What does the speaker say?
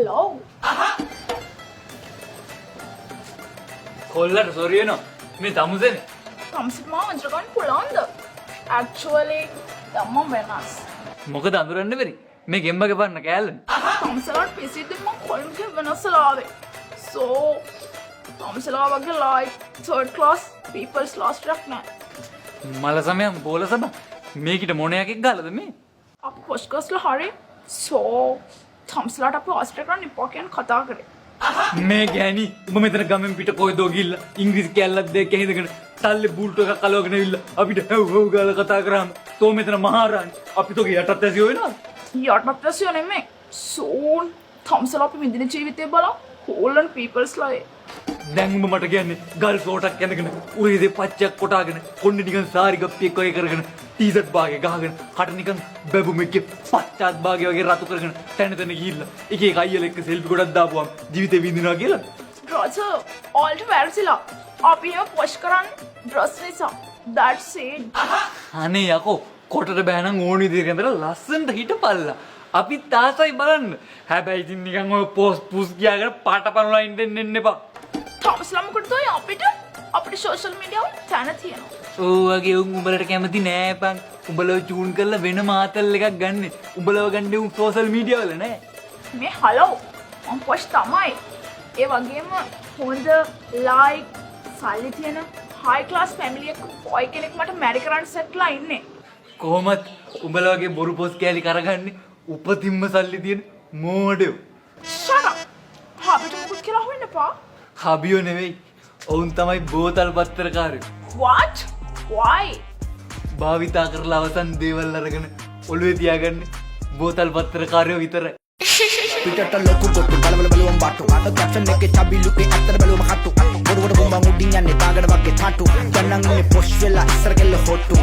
hello. කොල්ලට sorry වෙනවා. මේ තමුසෙනේ. Tamsit මාව අඳුර ගන්න පුළුවන්ද? Actually තමම වෙනස්. මොකද අඳුරන්න බැරි. මේ ගෙම්බගේ පන්න කෑල්ලනේ. තමසලාට පිසිද්දි මම කොල්මගේ වෙනස්ලා ආවේ. So තමසලා වගේ like third class people's last track නෑ. මල සමයන් බෝල සබ මේකිට මොනයක්ෙක් ගාලද මේ? අපි පොස්කස්ලා හරි. So තමසලාට අපි ආස්ට්‍රේලියාවට කරන්න ඉපා කියන කතා කරේ. මේ ගෑණි උඹ මෙතන ගමෙන් පිට කොයිදෝ ගිහිල්ලා ඉංග්‍රීසි කැල්ලක් දෙක හිඳගෙන තල්ලේ බූල්ට් එකක් කලවගෙන ඉවිල්ලා අපිට හැව් හැව් ගාලා කතා කරාම තෝ මෙතන මහාරාණි අපි තෝගේ යටත් ඇසියෝ වෙනවා. යටත් ඇසියෝ නෙමෙයි. soon තමසලා අපි මිදින ජීවිතේ බලමු. whole and people's life. දැන් උඹ මට කියන්නේ ගල් සෝටක් ඇඳගෙන උරේ දෙ පච්චයක් කොටාගෙන කොණ්ඩේ නිකන් සාරි ගප්පියක් වගේ කරගෙන ටී-ෂර්ට් බාගේ ගහගෙන කට නිකන් බැබුමෙක්ගේ පච්චාත් බාගේ වගේ රතු කරගෙන තැන තැන ගිහිල්ලා එක එක අයියලා එක්ක සෙල්ෆි ගොඩක් දාපුවම ජීවිතේ විඳිනවා කියලා. Roger, all to වැරසිලා. අපි එහෙම පොෂ් කරන්නේ dress නිසා. That's it. අනේ යකෝ කොටට බෑනම් ඕන විදිහට ඇඳලා ලස්සනට හිටපල්ලා. අපි තාසයි බලන්න. හැබැයි ඉතින් නිකන් ඔය පෝස්ට් පුස් කියාගෙන පාටපනලා ඉන්න එන්න එපා. තමසලා මොකටද ඔය අපිට social media වල තැන තියෙනවා. ඕවගේ උන් උඹලට කැමති නෑ පන්. උඹලව චූන් කරලා වෙන මාතල් එකක් ගන්න. උඹලව ගන්නේ උන් social media වල නෑ. මේ hello මම පොෂ් තමයි. ඒ වගේම හොඳ like සල්ලි තියෙන high class family එක boy කෙනෙක් මට marry කරන්න setලා ඉන්නේ. කොහොමත් උඹලවගේ බොරු පොස් කෑලි කරගන්නේ උපතින්ම සල්ලි තියෙන මෝඩයෝ. shut up. අපිට මොකද කියලා හොයන්න එපා. හබියෝ නෙවෙයි. ඔවුන් තමයි බෝතල් පත්තරකාරයෝ. what? why? භාවිතා කරලා අවසන් දේවල් අරගෙන ඔළුවේ තියාගන්නේ බෝතල් පත්තරකාරයෝ විතරයි. පිටට ලොකු ගොට්ටු බලවල බලුවම් බාට්ටු අද කැප්ෂන් එකේ චබි ලුකේ ඇත්තට බලුවම කට්ටු ගොඩ ගොඩ බොම්බන් උඩින් යන්නේ තාගඩ වගේ තාට්ටු යන්නන් ඉන්නේ පොෂ් වෙලා ඉස්සර කෙල්ල හොට්ටු